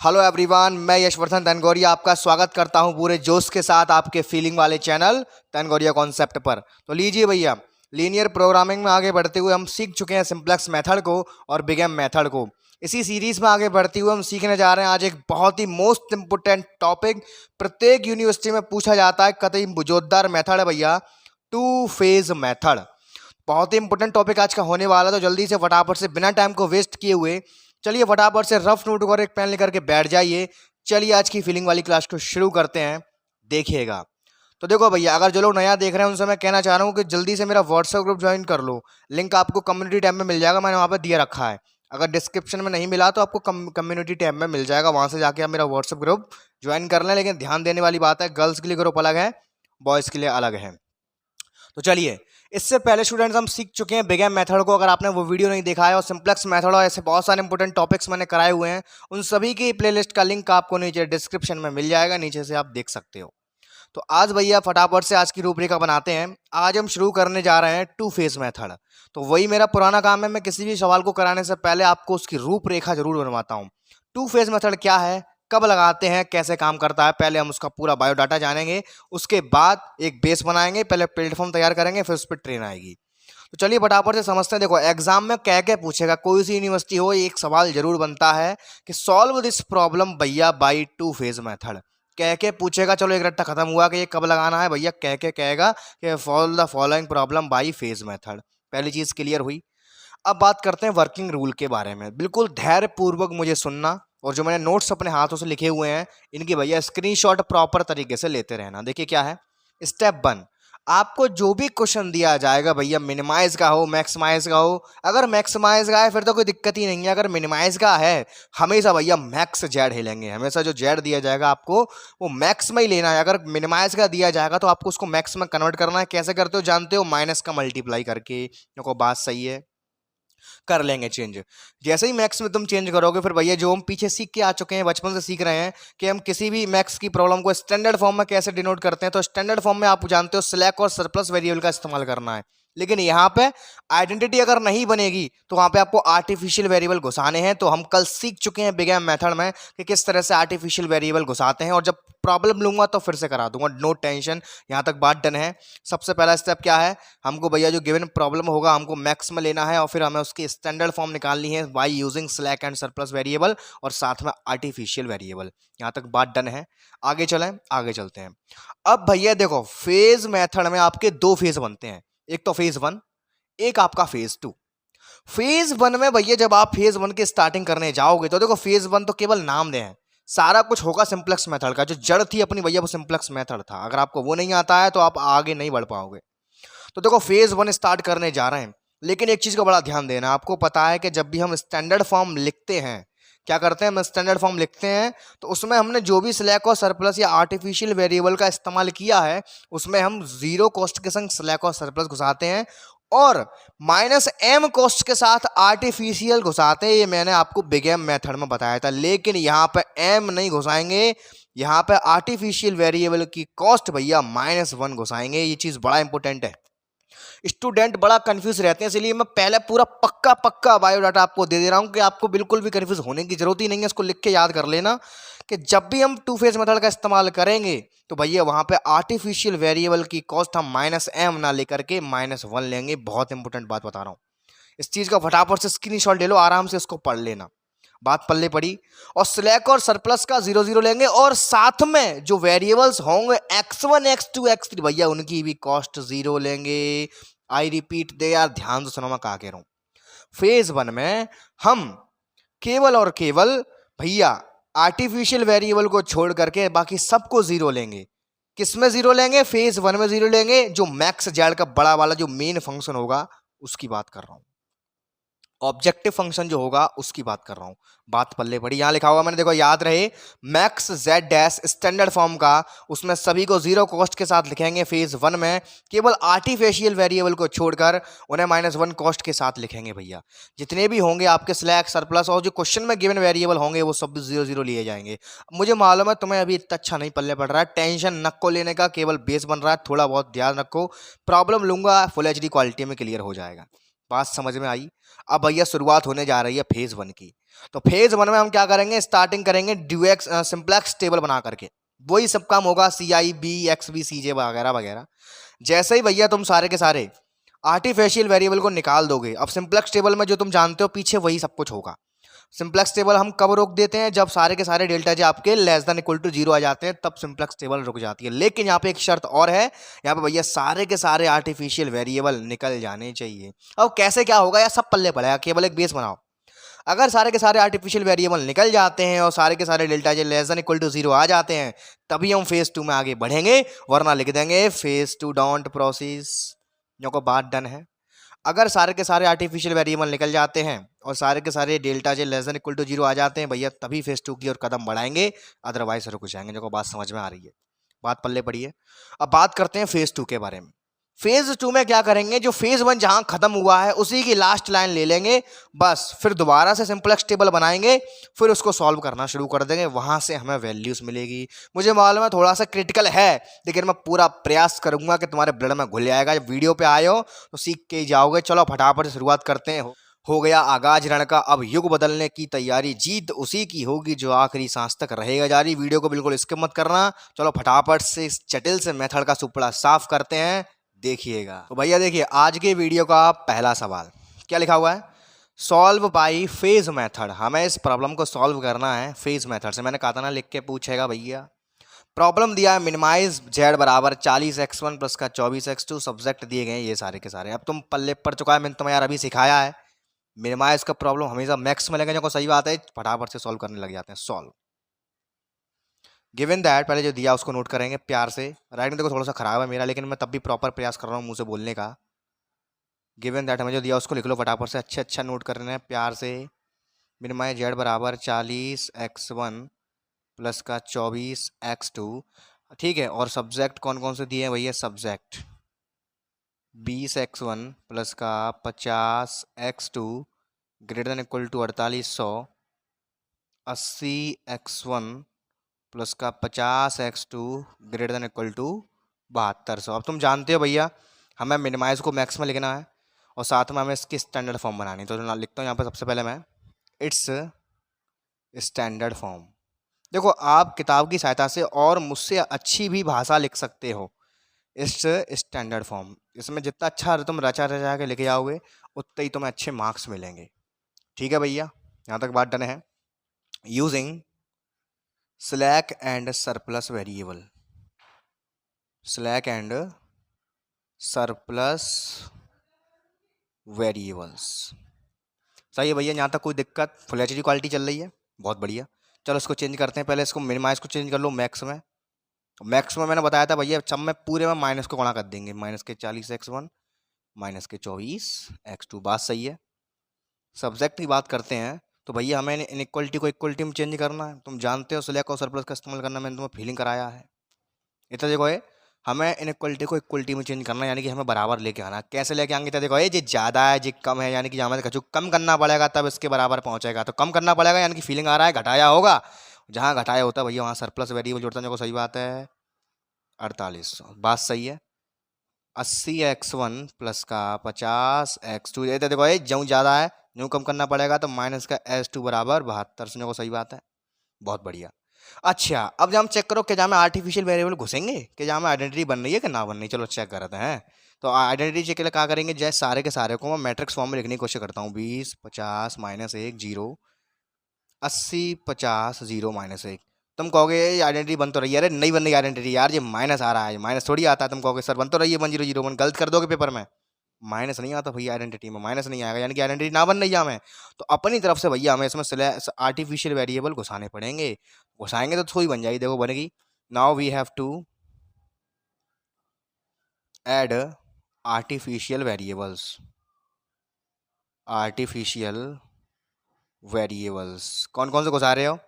Hello everyone, मैं यशवर्धन तनगोरिया आपका स्वागत करता हूं पूरे जोश के साथ आपके फीलिंग वाले चैनल तनगोरिया कॉन्सेप्ट पर। तो लीजिए भैया, लीनियर प्रोग्रामिंग में आगे बढ़ते हुए हम सीख चुके हैं सिंप्लेक्स मेथड को और बिगेम मेथड को। इसी सीरीज में आगे बढ़ते हुए हम सीखने जा रहे हैं आज एक बहुत ही मोस्ट इंपोर्टेंट टॉपिक, प्रत्येक यूनिवर्सिटी में पूछा जाता है, कतई जोरदार मेथड है भैया, टू फेज मेथड। बहुत ही इंपोर्टेंट टॉपिक आज का होने वाला, तो जल्दी से फटाफट से बिना टाइम को वेस्ट किए हुए चलिए फटाफट से रफ नोट और एक पेन लेकर के बैठ जाइए। चलिए आज की फीलिंग वाली क्लास को शुरू करते हैं, देखिएगा। तो देखो भैया, अगर जो लोग नया देख रहे हैं उनसे मैं कहना चाह रहा हूँ कि जल्दी से मेरा व्हाट्सएप ग्रुप ज्वाइन कर लो। लिंक आपको कम्युनिटी टैब में मिल जाएगा, मैंने वहाँ पर दिया रखा है। अगर डिस्क्रिप्शन में नहीं मिला तो आपको कम्युनिटी टैब में मिल जाएगा, वहाँ से जाके आप मेरा व्हाट्सएप ग्रुप ज्वाइन कर लें। लेकिन ध्यान देने वाली बात है, गर्ल्स के लिए ग्रुप अलग है, बॉयज़ के लिए अलग है। तो चलिए, इससे पहले स्टूडेंट्स हम सीख चुके हैं बिगेम मेथड को। अगर आपने वो वीडियो नहीं देखा है, और सिंप्लेक्स मेथड और ऐसे बहुत सारे इंपॉर्टेंट टॉपिक्स मैंने कराए हुए हैं, उन सभी की प्लेलिस्ट का लिंक आपको नीचे डिस्क्रिप्शन में मिल जाएगा, नीचे से आप देख सकते हो। तो आज भैया फटाफट से आज की रूपरेखा बनाते हैं। आज हम शुरू करने जा रहे हैं टू फेज मेथड। तो वही मेरा पुराना काम है, मैं किसी भी सवाल को कराने से पहले आपको उसकी रूपरेखा जरूर बनवाता हूँ। टू फेज मेथड क्या है, कब लगाते हैं, कैसे काम करता है, पहले हम उसका पूरा बायोडाटा जानेंगे। उसके बाद एक बेस बनाएंगे, पहले प्लेटफॉर्म तैयार करेंगे, फिर उस पर ट्रेन आएगी। तो चलिए फटाफट से समझते हैं। देखो, एग्जाम में क्या क्या पूछेगा, कोई सी यूनिवर्सिटी हो, एक सवाल जरूर बनता है कि सॉल्व दिस प्रॉब्लम भैया बाई टू फेज मेथड। कह के पूछेगा, चलो एक रट्टा खत्म हुआ कि ये कब लगाना है भैया, कह के कहेगा कि solve the following problem by phase method. पहली चीज क्लियर हुई। अब बात करते हैं वर्किंग रूल के बारे में। बिल्कुल धैर्य पूर्वक मुझे सुनना, और जो मैंने नोट्स अपने हाथों से लिखे हुए हैं इनकी भैया स्क्रीनशॉट प्रॉपर तरीके से लेते रहना। देखिए क्या है। स्टेप 1, आपको जो भी क्वेश्चन दिया जाएगा भैया, मिनिमाइज का हो मैक्सिमाइज का हो, अगर मैक्सिमाइज का है फिर तो कोई दिक्कत ही नहीं है। अगर मिनिमाइज का है, हमेशा भैया मैक्स जेड हिलेंगे। हमेशा जो जेड दिया जाएगा आपको वो मैक्स में ही लेना है। अगर मिनिमाइज का दिया जाएगा तो आपको उसको मैक्स में कन्वर्ट करना है। कैसे करते हो जानते हो, माइनस का मल्टीप्लाई करके। देखो बात सही है, कर लेंगे चेंज। जैसे ही मैक्स में तुम चेंज करोगे, फिर भैया जो हम पीछे सीख के आ चुके हैं, बचपन से सीख रहे हैं कि हम किसी भी मैक्स की प्रॉब्लम को स्टैंडर्ड फॉर्म में कैसे डिनोट करते हैं। तो स्टैंडर्ड फॉर्म में आप जानते हो स्लैक और सरप्लस वेरिएबल का इस्तेमाल करना है। लेकिन यहाँ पे आइडेंटिटी अगर नहीं बनेगी तो वहां पे आपको आर्टिफिशियल वेरिएबल घुसाने हैं। तो हम कल सीख चुके हैं बिगेम मेथड में कि किस तरह से आर्टिफिशियल वेरिएबल घुसाते हैं, और जब प्रॉब्लम लूंगा तो फिर से करा दूंगा, नो टेंशन। यहाँ तक बात डन है। सबसे पहला स्टेप क्या है, हमको भैया जो गिवन प्रॉब्लम होगा हमको मैक्स में लेना है, और फिर हमें उसकी स्टैंडर्ड फॉर्म निकालनी है by using slack and surplus variable, और साथ में आर्टिफिशियल वेरिएबल। यहाँ तक बात डन है। आगे चलें, आगे चलते हैं। अब भैया देखो, फेज मेथड में आपके दो फेज बनते हैं, एक तो फेज 1, एक आपका फेज 2। फेज 1 में भैया जब आप फेज 1 की स्टार्टिंग करने जाओगे तो देखो, फेज 1 तो केवल नाम दे हैं, सारा कुछ होगा सिंप्लेक्स मेथड का। जो जड़ थी अपनी भैया वो सिंप्लेक्स मेथड था। अगर आपको वो नहीं आता है तो आप आगे नहीं बढ़ पाओगे। तो देखो, फेज 1 स्टार्ट करने जा रहे हैं, लेकिन एक चीज का बड़ा ध्यान देना। आपको पता है कि जब भी हम स्टैंडर्ड फॉर्म लिखते हैं, क्या करते हैं, हम स्टैंडर्ड फॉर्म लिखते हैं तो उसमें हमने जो भी स्लैक और सरप्लस या आर्टिफिशियल वेरिएबल का इस्तेमाल किया है, उसमें हम जीरो कॉस्ट के संग स्लैक और सरप्लस घुसाते हैं, और माइनस एम कॉस्ट के साथ आर्टिफिशियल घुसाते हैं। ये मैंने आपको बिगेम मेथड में बताया था। लेकिन यहाँ पे एम नहीं घुसाएंगे, यहाँ पे आर्टिफिशियल वेरिएबल की कॉस्ट भैया -1 घुसाएंगे। ये चीज बड़ा इंपॉर्टेंट है। स्टूडेंट बड़ा कंफ्यूज रहते हैं, इसलिए मैं पहले पूरा पक्का पक्का बायोडाटा आपको दे दे रहा हूं कि आपको बिल्कुल भी कंफ्यूज होने की जरूरत ही नहीं है। इसको लिख के याद कर लेना कि जब भी हम टू फेज मेथड का इस्तेमाल करेंगे तो भैया वहां पे आर्टिफिशियल वेरिएबल की कॉस्ट हम -m ना लेकर के -1 लेंगे। बहुत इंपॉर्टेंट बात बता रहा हूं, इस चीज का फटाफट से स्क्रीनशॉट ले लो, आराम से इसको पढ़ लेना। बात पल्ले पड़ी। और स्लैक और सरप्लस का 0 0 लेंगे, और साथ में जो वेरिएबल्स होंगे x1 x2 x3 भैया उनकी भी कॉस्ट 0 लेंगे। आई रिपीट दे यार, ध्यान से सुनो मैं कहा कह रहा हूं। फेज 1 में हम केवल और केवल भैया आर्टिफिशियल वेरिएबल को छोड़ करके बाकी सबको 0 लेंगे। किसमें 0 लेंगे, फेज 1 में 0 लेंगे। जो मैक्स जेड का बड़ा वाला जो मेन फंक्शन होगा उसकी बात कर रहा हूं, ऑब्जेक्टिव फंक्शन जो होगा उसकी बात कर रहा हूं। बात पल्ले पड़ी, यहां लिखा हुआ मैंने, देखो याद रहे, max Z dash standard form का, उसमें सभी को 0 कॉस्ट के साथ लिखेंगे फेज 1 में। केवल आर्टिफिशियल वेरिएबल को छोड़कर उन्हें -1 कॉस्ट के साथ लिखेंगे भैया। जितने भी होंगे आपके स्लैक सरप्लस और जो क्वेश्चन में गिवन वेरिएबल होंगे वो सब 0 0 लिए जाएंगे। मुझे मालूम है तुम्हें अभी इतना अच्छा नहीं पल्ले पड़ रहा है, टेंशन नको लेने का, केवल बेस बन रहा है, थोड़ा बहुत ध्यान रखो। प्रॉब्लम लूंगा फुल HD क्वालिटी में क्लियर हो जाएगा। बात समझ में आई। अब भैया शुरुआत होने जा रही है फेज 1 की। तो फेज वन में हम क्या करेंगे, स्टार्टिंग करेंगे ड्यूएक्स सिंप्लेक्स टेबल बना करके, वही सब काम होगा, CI, BXB, CJ वगैरह वगैरह। जैसे ही भैया तुम सारे के सारे आर्टिफिशियल वेरिएबल को निकाल दोगे, अब सिंप्लेक्स टेबल में जो तुम जानते हो पीछे वही सब कुछ होगा। सिंप्लेक्स टेबल हम कब रोक देते हैं, जब सारे के सारे डेल्टा जे आपके लेस देन इक्वल टू 0 आ जाते हैं, तब सिंप्लेक्स टेबल रुक जाती है। लेकिन यहाँ पे एक शर्त और है, यहाँ पे भैया सारे के सारे आर्टिफिशियल वेरिएबल निकल जाने चाहिए। अब कैसे क्या होगा, या सब पल्ले पड़ेगा, केवल एक बेस बनाओ। अगर सारे के सारे आर्टिफिशियल वेरिएबल निकल जाते हैं और सारे के सारे delta J less than equal to 0 आ जाते हैं, तभी हम फेज 2 में आगे बढ़ेंगे, वरना लिख देंगे फेज 2 डोंट प्रोसीड। जो को बात डन है। अगर सारे के सारे आर्टिफिशियल वेरिएबल निकल जाते हैं और सारे के सारे delta J less than equal to 0 आ जाते हैं, भैया तभी फेज 2 की ओर कदम बढ़ाएंगे, अदरवाइज रुक जाएंगे। जो को बात समझ में आ रही है, बात पल्ले पड़ी है। अब बात करते हैं फेज 2 के बारे में। फेज 2 में क्या करेंगे, जो फेज 1 जहां खत्म हुआ है उसी की लास्ट लाइन ले लेंगे, बस फिर दोबारा से सिंपलेक्स टेबल बनाएंगे, फिर उसको सॉल्व करना शुरू कर देंगे, वहां से हमें वैल्यूज मिलेगी। मुझे मालूम है थोड़ा सा क्रिटिकल है, लेकिन मैं पूरा प्रयास करूंगा कि तुम्हारे ब्लड में घुल जाएगा। जब वीडियो पे आए हो तो सीख के ही जाओगे। चलो फटाफट से शुरुआत करते हैं। हो गया आगाज रण का, अब युग बदलने की तैयारी, जीत उसी की होगी जो आखिरी सांस तक रहेगा जारी। वीडियो को बिल्कुल स्किप मत करना। चलो फटाफट से इस जटिल से मेथड का सुपड़ा साफ करते हैं, देखिएगा। तो भैया देखिए, आज के वीडियो का पहला सवाल क्या लिखा हुआ है, सॉल्व बाय फेज मेथड। हमें इस प्रॉब्लम को सॉल्व करना है फेज मेथड से। मैंने कहा था ना लिख के पूछेगा भैया। प्रॉब्लम दिया है मिनिमाइज जेड बराबर 40x1 प्लस का 24x2, सब्जेक्ट दिए गए ये सारे के सारे। अब तुम पल्ले पड़ चुका है, मैंने तुम्हें यार अभी सिखाया है। मिनिमाइज का प्रॉब्लम हमेशा मैक्स में लगेगा, जो सही बात है, फटाफट से सॉल्व करने लग जाते हैं। सॉल्व गिवन दैट, पहले जो दिया उसको नोट करेंगे प्यार से। राइटिंग देखो थोड़ा सा खराब है मेरा, लेकिन मैं तब भी प्रॉपर प्रयास कर रहा हूँ मुंह से बोलने का। गिवन दैट हमें जो दिया उसको लिख लो फटाफट से, अच्छा नोट करना है प्यार से। मिनिमाइज जेड बराबर 40x1 प्लस का 24x2, ठीक है। और सब्जेक्ट कौन कौन से दिए हैं भैया, सब्जेक्ट 20x1 प्लस का 50x2 greater than equal to 4800, 80x1 plus का 50x2 greater than equal to 7200। अब तुम जानते हो भैया हमें मिनिमाइज को मैक्स में लिखना है और साथ में हमें इसकी स्टैंडर्ड फॉर्म बनानी है। तो जो लिखता हूँ यहाँ पर सबसे पहले मैं, इट्स स्टैंडर्ड फॉर्म। देखो आप किताब की सहायता से और मुझसे अच्छी भी भाषा लिख सकते हो। इट्स स्टैंडर्ड फॉर्म, इसमें जितना अच्छा तुम रचा रचा के लिखे जाओगे उतने ही तुम्हें अच्छे मार्क्स मिलेंगे। ठीक है भैया, यहाँ तक बात डन है। Using slack and surplus variable, slack and surplus variables, सही है भैया। यहाँ तक कोई दिक्कत, फुल एचडी क्वालिटी चल रही है, बहुत बढ़िया। चलो इसको चेंज करते हैं, पहले इसको मिनिमाइज को चेंज कर लो मैक्स में। मैक्स में मैंने बताया था भैया सब में पूरे में माइनस को गुणा कर देंगे, माइनस के 40x1 माइनस के 24x2, बात सही है। सब्जेक्ट की बात करते हैं तो भैया हमें इनइक्वलिटी को इक्वलिटी में चेंज करना है। तुम जानते हो स्लैक और सरप्लस का इस्तेमाल करना, मैंने तुम्हें फीलिंग कराया है। इतना देखो ये, हमें इनइक्वलिटी को इक्वलिटी में चेंज करना है, यानी कि हमें बराबर लेके आना। कैसे लेके आएंगे, तो देखो ये ज़्यादा है जी कम है, यानी कि हमें कुछ कम करना पड़ेगा तब इसके बराबर पहुंचेगा। तो कम करना पड़ेगा यानी कि फीलिंग आ रहा है घटाया होगा, जहाँ घटाया होता है भैया वहाँ सरप्लस वेरिएबल जोड़ता है। जो सही बात है 4800, बात सही है। 80x1 प्लस का 50x2, ये तो देखो ये जो ज़्यादा है यूँ कम करना पड़ेगा, तो माइनस का s2 बराबर 7200। को सही बात है, बहुत बढ़िया। अच्छा अब जब हम चेक करो कि जहाँ में आर्टिफिशियल वेरिएबल घुसेंगे, कि जहाँ में आइडेंटिटी बन रही है कि ना बन रही, चलो चेक करते हैं। तो आइडेंटिटी चेक के लिए क्या करेंगे, जैसे सारे के सारे को मैं मैट्रिक्स फॉर्म में लिखने की कोशिश करता हूँ। 20 50 -1 0, 80 50 0 -1। तुम कहोगे ये आइडेंटिटी बन तो रही है, अरे नहीं बन रही आइडेंटिटी यार, ये माइनस आ रहा है, माइनस थोड़ी आता है। तुम कहोगे सर बन तो रही है 1001, गलत कर दोगे पेपर में, माइनस नहीं आता भैया, आइडेंटिटी में माइनस नहीं आएगा, यानी कि आइडेंटिटी ना बन रही है हमें। तो अपनी तरफ से भैया हमें इसमें आर्टिफिशियल वेरिएबल घुसाने पड़ेंगे, घुसाएंगे तो थोड़ी बन जाएगी, देखो बनेगी। Now we have to add artificial variables, artificial variables कौन कौन से घुसा रहे हो,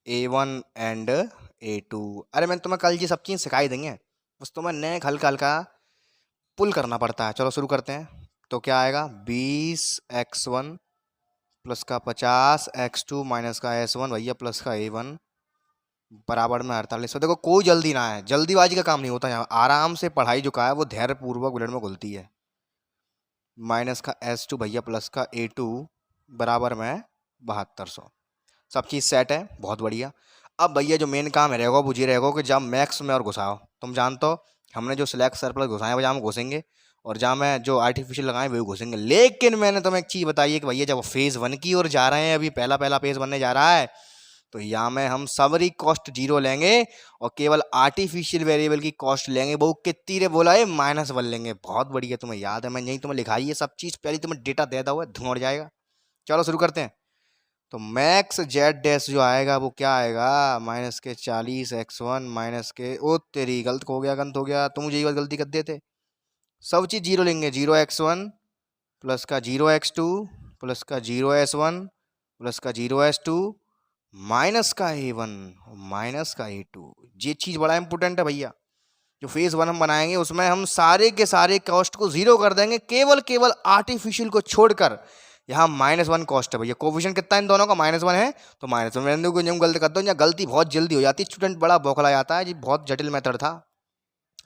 A1 एंड A2। अरे मैंने तुम्हें कल ये सब चीज़ सिखाई देंगे, बस तुम्हें नए हल्का हल्का पुल करना पड़ता है। चलो शुरू करते हैं। तो क्या आएगा, 20x1 प्लस का 50x2 माइनस का S1 भैया प्लस का A1 बराबर में 4800। देखो कोई जल्दी ना है, जल्दीबाजी का काम नहीं होता यहाँ, आराम से पढ़ाई जो का है वो धैर्यपूर्वक बुलेट में घुलती है। माइनस का S2 भैया प्लस का A2 बराबर में 7200। सब चीज़ सेट है, बहुत बढ़िया। अब भैया जो मेन काम है रहेगा वो ये रहेगा कि जब मैक्स में और घुसाओ, तुम जानते हो हमने जो सिलेक्ट सरप्लस घुसाए वो जहाँ हम घुसेंगे, और जहाँ मैं जो आर्टिफिशियल लगाए वही घुसेंगे। लेकिन मैंने तुम्हें एक चीज़ बताई है कि भैया जब फेज़ 1 की ओर जा रहे हैं, अभी पहला पहला फेज़ बनने जा रहा है, तो यहाँ में हम सबरी कॉस्ट 0 लेंगे और केवल आर्टिफिशियल वेरिएबल की कॉस्ट लेंगे। वो कितनी रे बोला है, -1 लेंगे। बहुत बढ़िया, तुम्हें याद है, मैं यही तुम्हें लिखाई है सब चीज़, पहले तुम्हें डेटा दे हुआ है, धुआं उड़ जाएगा। चलो शुरू करते हैं। तो मैक्स जेड डैश जो आएगा वो क्या आएगा, -40x1 माइनस के, ओ तेरी गलत हो गया, गलत हो गया, तुम मुझे ये गलती कर देते। सब चीज़ 0 लेंगे, 0x1 प्लस का 0x2 प्लस का 0s1 प्लस का 0s2 माइनस का a1 माइनस का a2। ये चीज़ बड़ा इंपॉर्टेंट है भैया। जो फेज 1 हम बनाएंगे उसमें हम सारे के सारे कॉस्ट को 0 कर देंगे, केवल केवल आर्टिफिशियल को छोड़कर। यहाँ -1 कॉस्ट है भैया, कोफिशिएंट कितना है इन दोनों का, -1 है, तो -1 मैंने को जब गलती करता हूँ, या गलती बहुत जल्दी हो जाती है, स्टूडेंट बड़ा बौखला जाता है जी, बहुत जटिल मेथड था,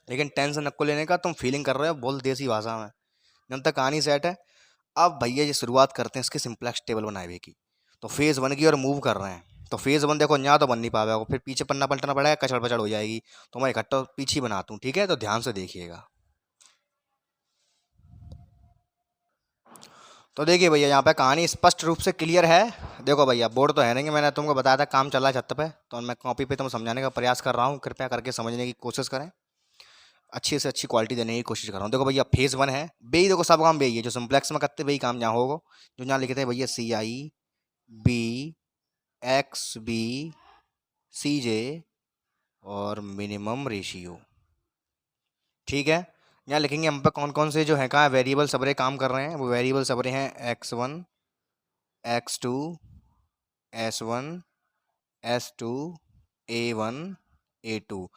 लेकिन टेंशन नको लेने का, तुम फीलिंग कर रहे हो, बोल देसी भाषा में, जब तक कहानी सेट है। अब भैया ये शुरुआत करते हैं इसके सिंपलेक्स टेबल बनाए हुए की। तो फेज 1 की ओर मूव कर रहे हैं, तो फेज 1 देखो यहाँ तो बन नहीं पाएगा, फिर पीछे पन्ना पलटना पड़ेगा, कचड़ पचड़ हो जाएगी, तो मैं इकट्ठा पीछे ही बनाता हूँ, ठीक है, तो ध्यान से देखिएगा। तो देखिए भैया यहाँ पे कहानी स्पष्ट रूप से क्लियर है। देखो भैया बोर्ड तो है नहीं, मैंने तुमको बताया था काम चल रहा है छत पे, तो मैं कॉपी पे तुम समझाने का प्रयास कर रहा हूँ, कृपया करके समझने की कोशिश करें, अच्छी से अच्छी क्वालिटी देने की कोशिश कर रहा हूँ। देखो भैया फेज 1 है, बे देखो सब काम बे ही है, जो सिंप्लेक्स में करते वही काम यहाँ होगा, जो यहाँ लिखे थे भैया CI, BXB, CJ और मिनिमम रेशियो, ठीक है। यहाँ लिखेंगे हम पे कौन कौन से जो है कहाँ वेरिएबल सबरे काम कर रहे हैं, वो वेरिएबल सबरे हैं x1, x2, s1, s2, a1, a2।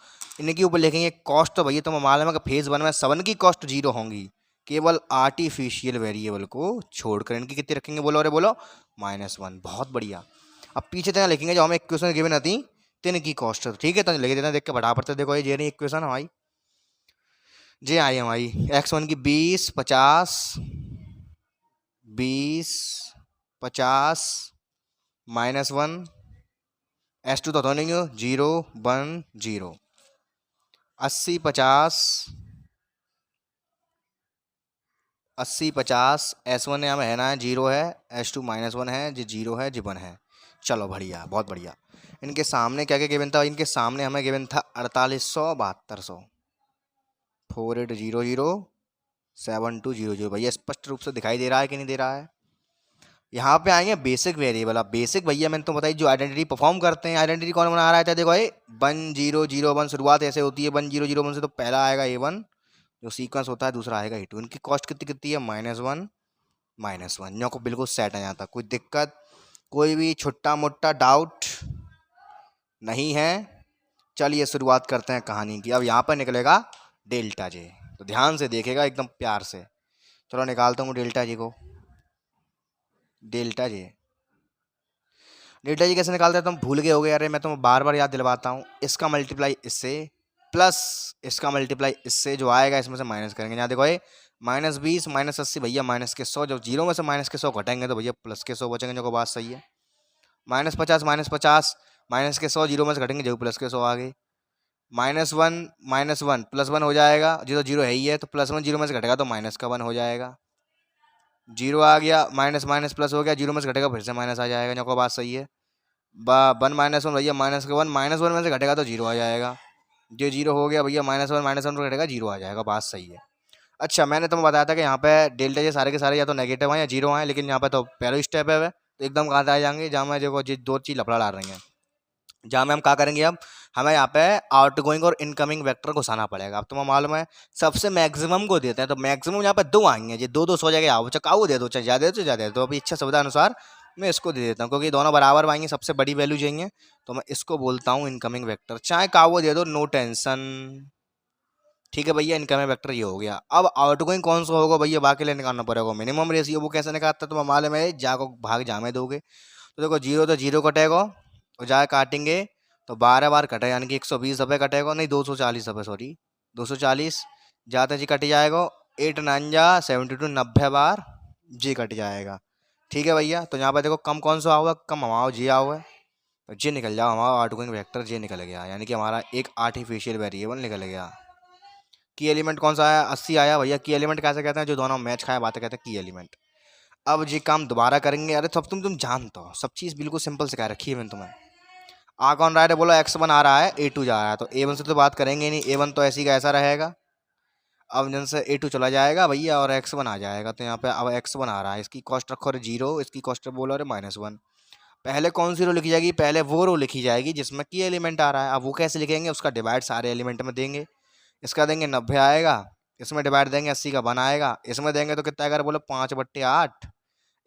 इनके ऊपर लिखेंगे कॉस्ट। तो भैया तुम मालूम है कि फेज 1 में 7 की कॉस्ट 0 होंगी, केवल आर्टिफिशियल वेरिएबल को छोड़कर। इनकी कितनी रखेंगे बोलो, अरे बोलो, -1। बहुत बढ़िया। अब पीछे तक लिखेंगे जो हमें इक्वेशन गिवन आती तीन की कॉस्ट, ठीक है, तो लिख देना, देख के बढ़ा पड़ते। देखो ये नहीं इक्वेशन हमारी, जे आई हमारी x1 की 20, 50, 20, 50, -1, s2 तो नहीं हो, 0, 1, 0, 80, 50, 80, 50, s1 यहाँ में है ना 0 है, s2 -1 है, जी 0 है, जी 1 है। चलो बढ़िया, बहुत बढ़िया। इनके सामने क्या क्या गिवन था, इनके सामने हमें गिवन था 4800, 7200, 4800, 7200। भैया स्पष्ट रूप से दिखाई दे रहा है कि नहीं दे रहा है। यहाँ पे आएंगे बेसिक वेरिएबल। अब बेसिक भैया मैंने तो बताई जो आइडेंटिटी परफॉर्म करते हैं, आइडेंटिटी कौन बना रहा है, देखो ये 1001 शुरुआत ऐसे होती है, 1001 से, तो पहला आएगा a1 जो सीक्वेंस होता है, दूसरा आएगा a2। इनकी कॉस्ट कितनी कितनी है, -1, -1। यहाँ को बिल्कुल सेट है, यहाँ तक कोई दिक्कत, कोई भी छोटा मोटा डाउट नहीं है। चलिए शुरुआत करते हैं कहानी की। अब यहाँ पर निकलेगा डेल्टा जे, तो ध्यान से देखेगा एकदम प्यार से। चलो निकालता हूँ डेल्टा जे को। डेल्टा जे कैसे निकालते हैं, तुम भूल गए होगे, अरे मैं तुम्हें बार बार याद दिलवाता हूँ। इसका मल्टीप्लाई इससे प्लस इसका मल्टीप्लाई इससे, जो आएगा इसमें से माइनस करेंगे। यहाँ देखो ये -20, -80 भैया -100, जब 0 में से -100 घटेंगे तो भैया +100 बचेंगे, जो को बात सही है। -50, -100 0 में से घटेंगे, जो +100 आ गए। -1, -1 +1 हो जाएगा, जो 0 है ही है, तो +1 0 में से घटेगा तो -1 हो जाएगा। 0 आ गया, माइनस माइनस प्लस हो गया, 0 में से घटेगा फिर से माइनस आ जाएगा, जो को बात सही है। 1 -1 भैया -1 -1 में से घटेगा तो 0 आ जाएगा, जो 0 हो गया भैया, -1 में घटेगा 0 आ जाएगा, बात सही है। अच्छा मैंने तुम्हें बताया था कि यहाँ पे डेल्टा ये सारे के सारे या तो नेगेटिव हैं या 0 हैं, लेकिन यहाँ पे तो पहला स्टेप है, तो एकदम कहाँ आ जाएंगे, जहाँ मैं देखो दो चीज़ लफड़ा डाल रही हैं, जहाँ में हम क्या करेंगे, अब हमें यहाँ पे आउट गोइंग और इनकमिंग वेक्टर घुसाना पड़ेगा। अब तुम्हें मालूम है सबसे मैक्सिमम को देते हैं, तो मैक्सिमम यहाँ पे 2 आएंगे, ये 2 सौ जगह आओ, चाहे वो दे दो, चाहे ज़्यादा दे दो ज़्यादा दे दो, अभी इच्छा सुविधा अनुसार मैं इसको दे देता हूँ, क्योंकि दोनों बराबर आएंगे, सबसे बड़ी वैल्यू चाहिए, तो मैं इसको बोलता हूँ इनकमिंग वेक्टर, चाहे का वो दे दो, नो टेंशन, ठीक है भैया। इनकमिंग वेक्टर ये हो गया। अब आउटगोइंग कौन सा होगा भैया, बाकी लिए निकालना पड़ेगा मिनिमम रेशियो। वो कैसे निकालता है तो मालूम है, जाको भाग जामे दोगे, तो देखो 0 तो 0 कटेगा, और जाए काटेंगे तो 12 बार कटे, यानी कि 120 रुपये कटेगा, नहीं 240 रुपये, सॉरी 240, जाते जी कट जाएगा, 8 9 जा 72, 90 बार जी कट जाएगा, ठीक है भैया। तो यहाँ पर देखो कम कौन सा हुआ, कम हमारा जी हुआ है, तो जे निकल जाओ, हमारा आउटगोइंग वेक्टर जे निकल गया, यानी कि हमारा एक आर्टिफिशियल वेरिएबल निकल गया। की एलिमेंट कौन सा आया, 80 आया भैया। की एलिमेंट कैसे कहते हैं, जो दोनों मैच खाए बातें कहते हैं की एलिमेंट। अब जी काम दोबारा करेंगे, अरे सब तुम जानते हो, सब चीज़ बिल्कुल सिंपल सिखा रखी है मैंने तुम्हें। आ कौन रहा है, बोलो x1 आ रहा है, a2 जा रहा है, तो a1 से तो बात करेंगे ही नहीं, a1 तो ऐसी का ऐसा रहेगा। अब जन से a2 चला जाएगा भैया और x1 आ जाएगा, तो यहाँ पे अब x1 आ रहा है, इसकी कॉस्ट रखो अरे 0, इसकी कॉस्ट बोलो अरे -1। पहले कौन सी रो लिखी जाएगी, पहले वो रो लिखी जाएगी जिसमें की एलिमेंट आ रहा है। अब वो कैसे लिखेंगे, उसका डिवाइड सारे एलिमेंट में देंगे। इसका देंगे 90 आएगा, इसमें डिवाइड देंगे 80 का 1 आएगा, इसमें देंगे तो कितना आएगा बोलो 5/8।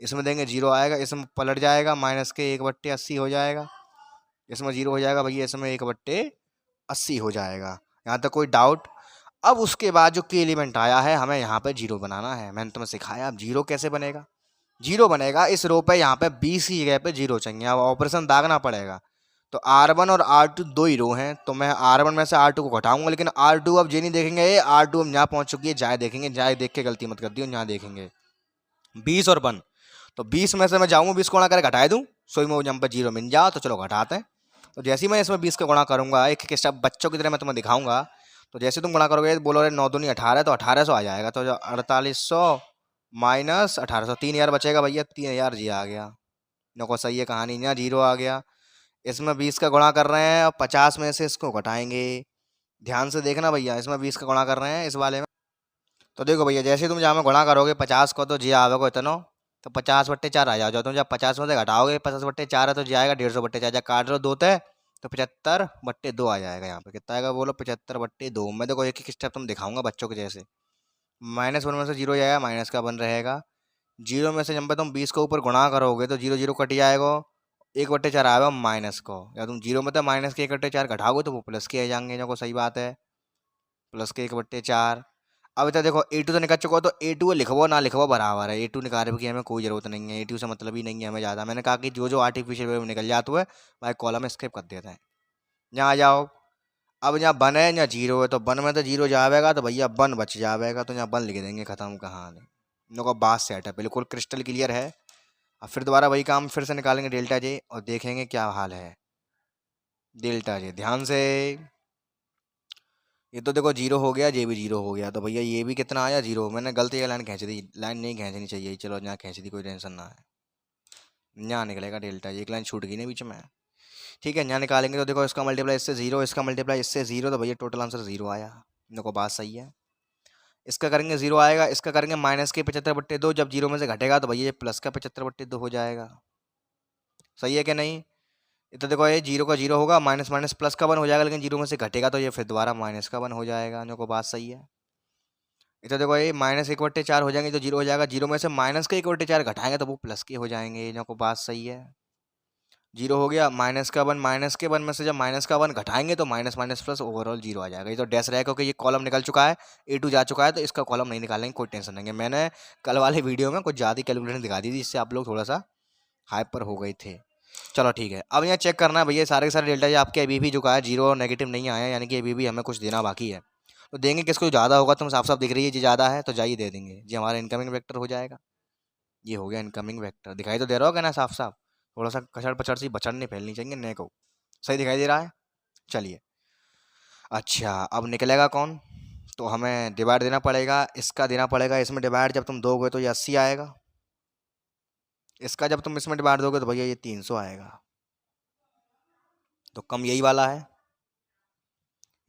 इसमें देंगे 0 आएगा, इसमें पलट जाएगा माइनस के 1/80 हो जाएगा, इसमें 0 हो जाएगा भैया, इसमें 1/80 हो जाएगा। यहाँ तक कोई डाउट। अब उसके बाद जो की एलिमेंट आया है हमें यहाँ पे 0 बनाना है, मैंने तुम्हें सिखाया। अब 0 कैसे बनेगा, 0 बनेगा इस रो पे, यहाँ पे 20 की जगह पे 0 चाहिए। अब ऑपरेशन दागना पड़ेगा। तो R1 और R2 दो ही रो हैं, तो मैं R1 में से R2 को घटाऊंगा, लेकिन R2 अब ये नहीं देखेंगे, ये R2 अब यहाँ पहुंच चुकी है, जाए देखेंगे, जाए देख के गलती मत कर दियो, यहाँ देखेंगे 20 और 1। तो 20 में से मैं जाऊँगा 20 को गुणा करके घटाए दूँ, सोई में जहाँ पर 0 मिल जाओ, तो चलो घटाते हैं। तो जैसे ही मैं इसमें 20 का गुणा करूंगा, एक एक स्टेप बच्चों की तरह मैं तुम्हें दिखाऊंगा। तो जैसे तुम गुणा करोगे, बोलो अरे 9 दूनी 18, तो 1800 आ जाएगा, तो 4800 माइनस 1800, 3000 बचेगा भैया, 3000 जी आ गया। देखो सही है कहानी, यहाँ 0 आ गया। इसमें 20 का गुणा कर रहे हैं और 50 में से इसको घटाएंगे। ध्यान से देखना भैया, इसमें 20 का गुणा कर रहे हैं इस वाले में। तो देखो भैया, जैसे तुम जहाँ में गुणा करोगे 50 को, तो जी आवेगा इतना, तो 50/4 आ जाओ। तुम जब 50 में से घटाओगे 50/4 है, तो जी आएगा 150/4, जब काट लो 2 थे तो 75/2 आ जाएगा। यहाँ पे कितना आएगा बोलो 75/2। मैं देखो एक एक स्टेप तुम दिखाऊंगा बच्चों के जैसे। -1 में से 0 जाएगा, माइनस का 1 रहेगा। 0 में से जब तुम 20 को ऊपर गुणा करोगे तो 0 0 कट जाएगा, 1/4 आएगा माइनस को। या तुम 0 में तो माइनस के 1/4 घटाओगे तो वो प्लस के आ जाएंगे, जो को सही बात है, प्लस के 1/4। अब इतना देखो A2 तो निकल चुका हो, तो A2 लिखवा ना लिखवा बराबर है। A2 निकालने की हमें कोई ज़रूरत नहीं है, A2 से मतलब ही नहीं है हमें ज़्यादा। मैंने कहा कि जो जो आर्टिफिशियल वेव निकल जाता है भाई कॉलम में स्किप कर देता है। यहाँ आ जाओ। अब यहाँ 1 है यहाँ 0 है, तो 1 में तो 0 जाएगा, तो भैया 1 बच जाएगा, तो यहाँ 1 लिख देंगे, खत्म कहानी। इन लोगों का बात सेट है, बिल्कुल क्रिस्टल क्लियर है। अब फिर दोबारा वही काम फिर से निकालेंगे डेल्टा जे, और देखेंगे क्या हाल है। डेल्टा जे ध्यान से, ये तो देखो 0 हो गया, ये भी 0 हो गया, तो भैया ये भी कितना आया 0। मैंने गलती लाइन खींच दी, लाइन नहीं खींचनी चाहिए, चलो यहाँ खींच दी, कोई टेंशन ना है। यहाँ निकलेगा डेल्टा, एक लाइन छूट गई ना बीच में। ठीक है, यहाँ निकालेंगे तो देखो इसका मल्टीप्लाई इससे 0, इसका मल्टीप्लाई इससे 0, तो भैया टोटल आंसर 0 आया। देखो बात सही है। इसका करेंगे 0 आएगा, इसका करेंगे माइनस के 75/2, जब 0 में से घटेगा तो भैया ये प्लस का 75/2 हो जाएगा। सही है कि नहीं। ये तो देखो ये 0 का 0 होगा, माइनस माइनस प्लस का 1 हो जाएगा, लेकिन 0 में से घटेगा तो ये फिर दोबारा माइनस का 1 हो जाएगा। देखो बात सही है। ये तो देखो ये -1/4 हो जाएंगे तो 0 हो जाएगा, 0 में से माइनस के 1/4 घटाएंगे तो वो प्लस के हो जाएंगे। देखो बात सही है। 0 हो गया, माइनस का 1, माइनस के 1 में से जब माइनस का 1 घटाएंगे तो माइनस माइनस प्लस ओवरऑल 0 आ जाएगा। ये तो डैश रहेगा क्योंकि ये कॉलम निकल चुका है, A2 जा चुका है, तो इसका कॉलम नहीं निकालेंगे, कोई टेंशन नहीं है। मैंने कल वाले वीडियो में कुछ ज़्यादा कैलकुलेशन दिखा दी थी, जिससे आप लोग थोड़ा सा हाइपर हो गए थे। चलो ठीक है, अब यहाँ चेक करना है भैया, सारे के सारे डेल्टा ये आपके अभी भी जो है 0 और नेगेटिव नहीं आया, यानी कि अभी भी हमें कुछ देना बाकी है। तो देंगे किसको, ज़्यादा होगा, तुम साफ साफ दिख रही है जी ज़्यादा है, तो जाइए दे देंगे जी, हमारा इनकमिंग वेक्टर हो जाएगा। ये हो गया इनकमिंग वेक्टर, दिखाई तो दे रहा होगा ना साफ साफ। थोड़ा सा कचड़ पचड़ सी बचड़ नहीं फैलनी चाहिए ने को। सही दिखाई दे रहा है। चलिए, अच्छा अब निकलेगा कौन, तो हमें डिवाइड देना पड़ेगा, इसका देना पड़ेगा, इसमें डिवाइड जब तुम दोगे तो ये 80 आएगा, इसका जब तुम इसमें डिवाइड दोगे तो भैया ये 300 आएगा। तो कम यही वाला है,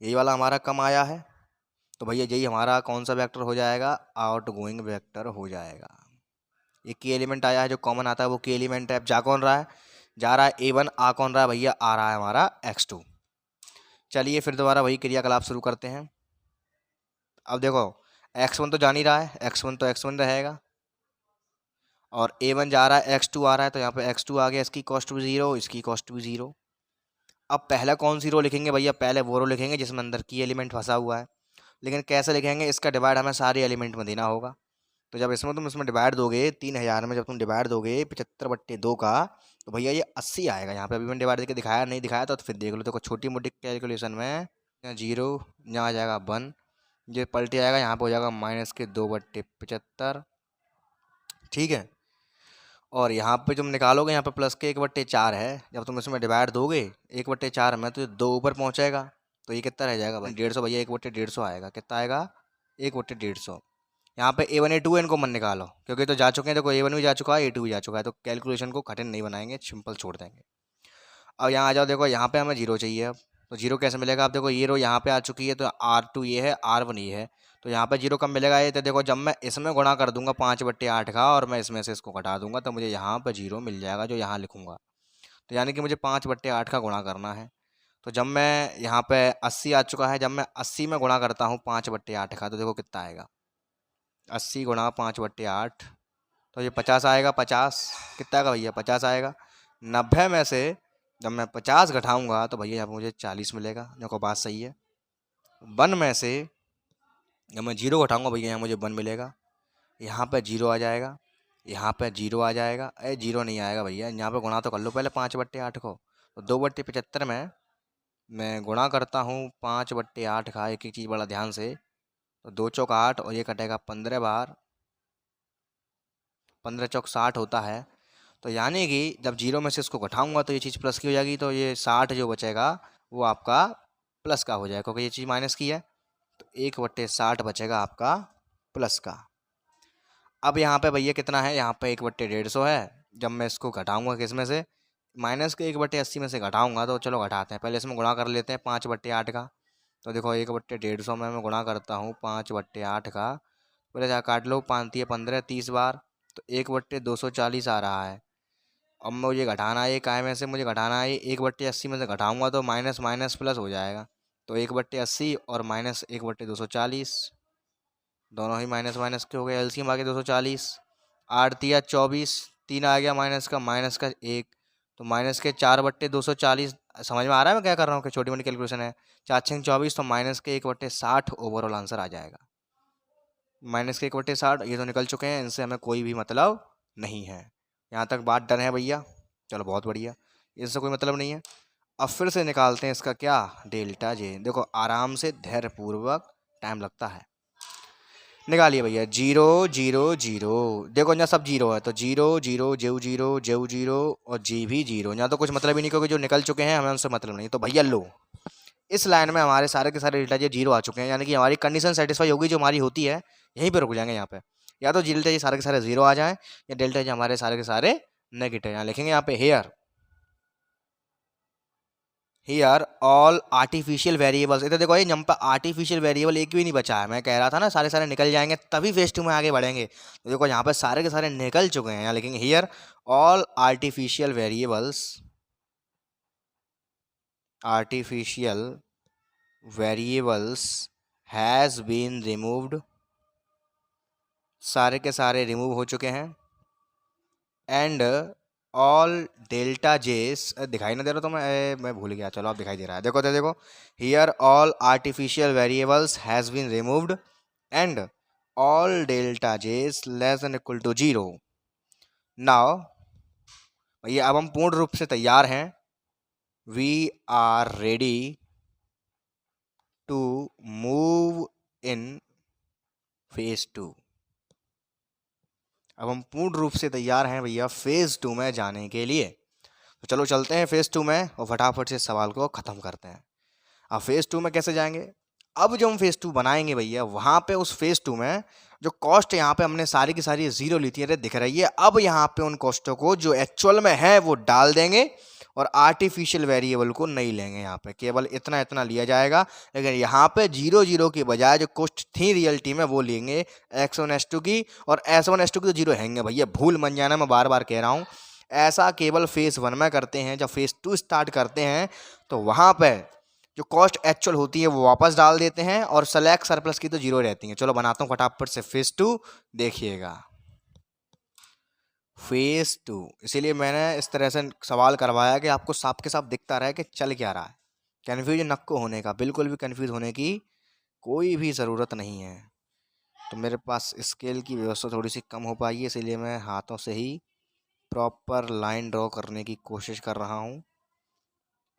यही वाला हमारा कम आया है, तो भैया यही हमारा कौन सा वेक्टर हो जाएगा, आउट गोइंग वेक्टर हो जाएगा। एक की एलिमेंट आया है जो कॉमन आता है, वो की एलिमेंट है। अब जा कौन रहा है, जा रहा है A1, आ कौन रहा है भैया, आ रहा है हमारा x2। चलिए फिर दोबारा वही क्रियाकलाप शुरू करते हैं। अब देखो x1 तो जान ही रहा है, x1 तो x1 रहेगा, और A1 जा रहा है, x2 आ रहा है, तो यहाँ पे x2 आ गया, इसकी कॉस्ट भी 0, इसकी कॉस्ट भी 0। अब पहला कौन सी रो लिखेंगे भैया, पहले वो रो लिखेंगे जिसमें अंदर की एलिमेंट फंसा हुआ है। लेकिन कैसे लिखेंगे, इसका डिवाइड हमें सारे एलिमेंट में देना होगा। तो जब इसमें तुम इसमें डिवाइड दोगे 3000 में, जब तुम डिवाइड दोगे 75/2 का, तो भैया ये 80 आएगा। यहाँ पे अभी मैंने डिवाइड करके दिखाया, नहीं दिखाया तो फिर देख लो। देखो छोटी मोटी कैलकुलेशन में, यहाँ 0, यहाँ आ जाएगा 1, ये पलट जाएगा, यहाँ पे हो जाएगा -2/75। ठीक है, और यहाँ पे तुम निकालोगे, यहाँ पे प्लस के 1/4 है, जब तुम इसमें डिवाइड दोगे 1/4 में तो 2 ऊपर पहुँचेगा, तो ये कितना रह जाएगा भाई 150 भैया, 1/150 आएगा। कितना आएगा 1/150। यहाँ पे A1 A2 इनको मत निकालो क्योंकि तो जा चुके हैं, देखो A1 भी जा चुका है A2 भी जा चुका है, तो कैलकुलेशन को कठिन नहीं बनाएंगे, सिंपल छोड़ देंगे। अब यहाँ आ जाओ, देखो यहाँ पे हमें जीरो चाहिए। अब तो जीरो कैसे मिलेगा? आप देखो ये रो यहाँ पे आ चुकी है, तो R2 ये है, R1 ये है, तो यहाँ पे जीरो कब मिलेगा? ये तो देखो जब मैं इसमें गुणा कर दूंगा 5/8 का और मैं इसमें से इसको घटा दूंगा तो मुझे यहाँ पे जीरो मिल जाएगा जो यहाँ लिखूंगा। तो यानी कि मुझे 5/8 का गुणा करना है। तो जब मैं यहाँ पे 80 आ चुका है, जब मैं 80 में गुणा करता हूँ 5/8 का, तो देखो कितना आएगा 80 गुणा 5/8, तो ये 50 आएगा। 50 कितना आएगा भैया? 50 आएगा। 90 में से जब मैं 50 घटाऊंगा तो भैया यहाँ पे मुझे 40 मिलेगा। देखो बात सही है। 1 में से जब मैं जीरो घटाऊंगा भैया यहाँ मुझे 1 मिलेगा। यहाँ पे जीरो आ जाएगा, यहाँ पे जीरो आ जाएगा। अरे जीरो नहीं आएगा भैया, यहाँ पे गुणा तो कर लो पहले 5/8 को। तो 2/75 में मैं गुणा करता हूँ 5/8 का, एक एक चीज़ बड़ा ध्यान से। तो 2 चौक 8 और ये कटेगा 15 बार, 15 चौक 60 होता है। तो यानी कि जब जीरो में से इसको घटाऊंगा तो ये चीज़ प्लस की हो जाएगी, तो ये 60 जो बचेगा वो आपका प्लस का हो जाएगा, क्योंकि ये चीज़ माइनस की है। तो 1/60 बचेगा आपका प्लस का। अब यहाँ पे भैया कितना है? यहाँ पे 1/150 है। जब मैं इसको घटाऊंगा किस में से? माइनस के 1/80 में से घटाऊंगा, तो चलो घटाते हैं, पहले इसमें गुणा कर लेते हैं 5/8 का। तो देखो 1/150 में मैं गुणा करता हूँ 5/8 का, पहले जा काट लो, 5 या 15 30 बार, तो 1/240 आ रहा है। अब मुझे घटाना है, काय में से मुझे घटाना है? 1/80 में से घटाऊंगा तो माइनस माइनस प्लस हो जाएगा। तो 1/80 और माइनस 1/240, दोनों ही माइनस माइनस के हो गए, एलसीएम आ गया 240। 8 तिया 24, 3 आ गया माइनस का 1, तो माइनस के 4/240। समझ में आ रहा है मैं क्या कर रहा हूँ? कि छोटी मोटी कैलकुलेशन है। 4 6 24, तो माइनस के 1/60 ओवरऑल आंसर आ जाएगा। माइनस के 1/60 ये तो निकल चुके हैं, इनसे हमें कोई भी मतलब नहीं है। यहाँ तक बात डन है भैया? चलो बहुत बढ़िया, इससे कोई मतलब नहीं है। अब फिर से निकालते हैं इसका क्या, डेल्टा जे। देखो आराम से धैर्यपूर्वक, टाइम लगता है। निकालिए भैया, 0 0 0। देखो यहाँ सब जीरो है, तो 0 0 जेऊ जीरो जेऊ जीरो और जी भी जीरो। यहाँ तो कुछ मतलब ही नहीं, क्योंकि जो निकल चुके हैं हमें उनसे मतलब नहीं। तो भैया लो, इस लाइन में हमारे सारे के सारे डेल्टा जे जीरो आ चुके हैं, यानी कि हमारी कंडीशन सेटिस्फाई होगी जो हमारी होती है। यहीं पे रुक जाएंगे यहाँ पे। या तो डेल्टा जे सारे के सारे जीरो आ जाएं, या डेल्टा जे हमारे सारे के सारे नेगेटिव। यहाँ लिखेंगे यहाँ पे हियर ऑल आर्टिफिशियल वेरिएबल्स। इधर देखो ये यहाँ पे आर्टिफिशियल वेरिएबल एक भी नहीं बचा है। मैं कह रहा था ना सारे सारे निकल जाएंगे तभी फेज 2 में आगे बढ़ेंगे। तो देखो यहाँ पे सारे के सारे निकल चुके हैं। यहाँ लिखेंगे here all artificial variables, artificial variables has been removed. सारे के सारे रिमूव हो चुके हैं। एंड ऑल डेल्टा जेस, दिखाई ना दे रहा तो मैं भूल गया, चलो अब दिखाई दे रहा है। देखो देखो, here all artificial variables has been removed and all delta j's less than equal to 0। Now भैया अब हम पूर्ण रूप से तैयार हैं। We are ready to move in phase 2। अब हम पूर्ण रूप से तैयार हैं भैया फेज 2 में जाने के लिए। तो चलो चलते हैं फेज 2 में और फटाफट से सवाल को ख़त्म करते हैं। अब फेज 2 में कैसे जाएंगे? अब जो हम फेज 2 बनाएंगे भैया, वहाँ पे उस फेज 2 में जो कॉस्ट यहाँ पे हमने सारी की सारी जीरो ली थी, अरे दिख रही है। अब यहाँ पे उन कॉस्टों को जो एक्चुअल में है वो डाल देंगे और आर्टिफिशियल वेरिएबल को नहीं लेंगे। यहाँ पे केवल इतना इतना लिया जाएगा, लेकिन यहाँ पे 0 0 की बजाय जो कॉस्ट थी रियलिटी में वो लेंगे x1 x2 की, और s1 s2 की तो जीरो हैंगे भैया, भूल मन जाना, मैं बार बार कह रहा हूँ। ऐसा केवल फेज 1 में करते हैं। जब फेज 2 स्टार्ट करते हैं तो वहाँ पे जो कॉस्ट एक्चुअल होती है वो वापस डाल देते हैं और सेलेक्ट सरप्लस की तो जीरो रहती है। चलो बनाता हूँ फटाफट से फेज 2, देखिएगा फेज 2। इसीलिए मैंने इस तरह से सवाल करवाया कि आपको साफ के साफ दिखता रहे कि चल क्या रहा है। कन्फ्यूजन नक्को होने का, बिल्कुल भी कन्फ्यूज होने की कोई भी ज़रूरत नहीं है। तो मेरे पास स्केल की व्यवस्था थोड़ी सी कम हो पाई है, इसीलिए मैं हाथों से ही प्रॉपर लाइन ड्रॉ करने की कोशिश कर रहा हूँ।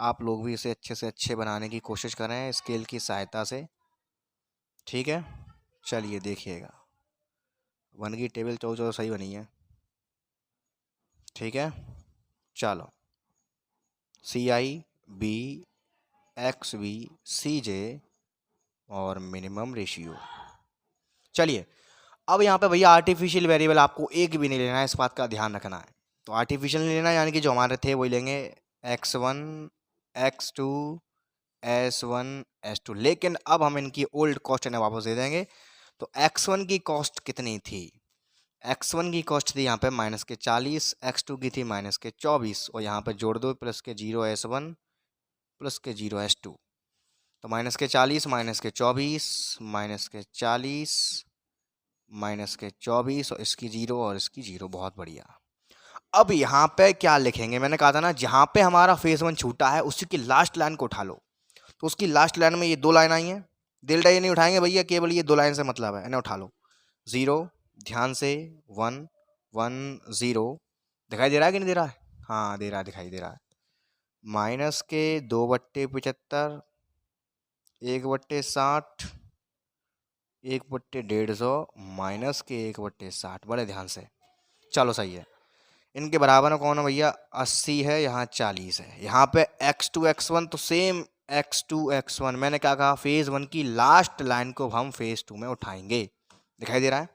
आप लोग भी इसे अच्छे से अच्छे बनाने की कोशिश करें स्केल की सहायता से, ठीक है? चलिए देखिएगा, 1 की टेबल 14 सही बनी है। ठीक है, चलो सी आई बी एक्स बी सी जे और मिनिमम रेशियो। चलिए अब यहाँ पे भैया आर्टिफिशियल वेरिएबल आपको एक भी नहीं लेना है, इस बात का ध्यान रखना है। तो आर्टिफिशियल नहीं लेना है, यानी कि जो हमारे थे वही लेंगे, x1 x2 s1 s2। लेकिन अब हम इनकी ओल्ड कॉस्ट इन्हें वापस दे देंगे। तो x1 की कॉस्ट कितनी थी? x1 की कॉस्ट थी यहाँ पे -40, x2 की थी -24 और यहाँ पे जोड़ दो प्लस के 0 s1 प्लस के 0 s2। तो -40 -24 -40 -24 और इसकी 0 और इसकी 0। बहुत बढ़िया। अब यहाँ पे क्या लिखेंगे? मैंने कहा था ना, जहाँ पे हमारा फेज 1 छूटा है उसी की लास्ट लाइन को उठा लो। तो उसकी लास्ट लाइन में ये दो लाइन आई हैं, डेल्टा ये नहीं उठाएंगे भैया, केवल ये दो लाइन से मतलब है, इन्हें उठा लो। 0 ध्यान से, 1 1 0 दिखाई दे रहा है कि नहीं दे रहा है? हाँ दे रहा है, दिखाई दे रहा है। माइनस के 2/75, 1/60, 1/150, माइनस के 1/60। बड़े ध्यान से चलो, सही है। इनके बराबर में कौन है भैया? 80 है, यहाँ 40 है। यहाँ पे x2 x1 तो सेम x2 x1। मैंने क्या कहा? फेज 1 की लास्ट लाइन को हम फेज 2 में उठाएंगे। दिखाई दे रहा है?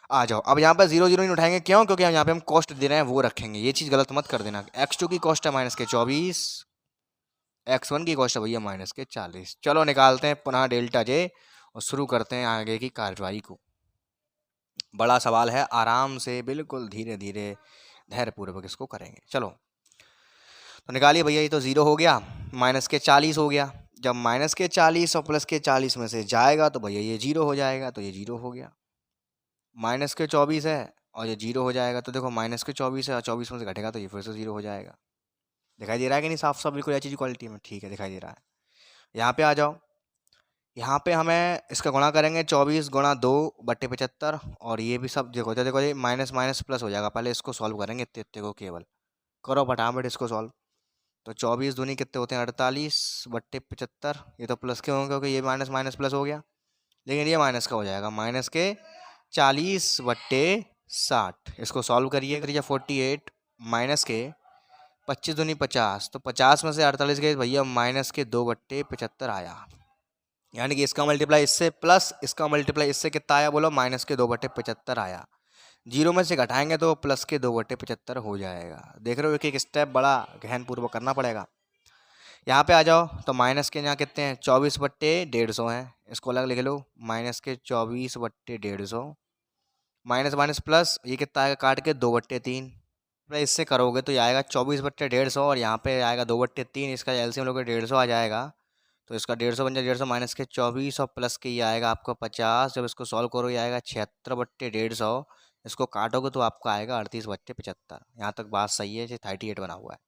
आ जाओ। अब यहाँ पे 0 0 नहीं उठाएंगे, क्यों? क्योंकि हम यहाँ पे हम कॉस्ट दे रहे हैं वो रखेंगे, ये चीज़ गलत मत कर देना। x2 की कॉस्ट है -24, x1 की कॉस्ट है भैया -40। चलो निकालते हैं पुनः डेल्टा जे और शुरू करते हैं आगे की कार्रवाई को। बड़ा सवाल है, आराम से बिल्कुल धीरे धीरे धैर्यपूर्वक इसको करेंगे। चलो तो निकालिए भैया। ये तो 0 हो गया, -40 हो गया। जब -40 और +40 में से जाएगा तो भैया ये 0 हो जाएगा, तो ये 0 हो गया। -24 है और ये 0 हो जाएगा, तो देखो -24 है और 24 में से घटेगा तो ये फिर से 0 हो जाएगा। दिखाई दे रहा है कि नहीं? साफ साफ बिल्कुल एच क्वालिटी में। ठीक है, दिखाई दे रहा है। यहाँ पे आ जाओ। यहाँ पे हमें इसका गुणा करेंगे, 24 गुणा 2/75 और ये भी सब देखो, तो देखो ये माइनस माइनस प्लस हो जाएगा। पहले इसको सॉल्व करेंगे, इतने इतने को केवल करो फटाफट इसको सॉल्व। तो 24 दूनी कितने होते हैं? 48/75। ये तो प्लस के होंगे क्योंकि ये माइनस माइनस प्लस हो गया, लेकिन ये माइनस का हो जाएगा, -40/60। इसको सॉल्व करिए, 48 माइनस के 25 दूनी 50, तो 50 में से 48 गए भैया, -2/75 आया। यानी कि इसका मल्टीप्लाई इससे प्लस इसका मल्टीप्लाई इससे कितना आया? बोलो, -2/75 आया। 0 में से घटाएंगे तो प्लस के 2/75 हो जाएगा। देख रहे हो, एक एक स्टेप बड़ा गहन पूर्वक करना पड़ेगा। यहाँ पे आ जाओ तो माइनस के यहाँ कितने हैं? 24/150 हैं, इसको अलग लिख लो, -24/150। माइनस माइनस प्लस, ये कितना आएगा? काट के 2/3। इससे करोगे तो ये आएगा 24/150 और यहाँ पे आएगा 2/3। इसका एलसीएम लोगे 150 आ जाएगा, तो इसका 150 बन जाए 150 माइनस के 24 और प्लस के ये आएगा आपका 50। जब इसको सॉल्व करो ये आएगा 76/150। इसको काटोगे तो आपका आएगा 38/75। यहाँ तक बात सही है, 38 बना हुआ है।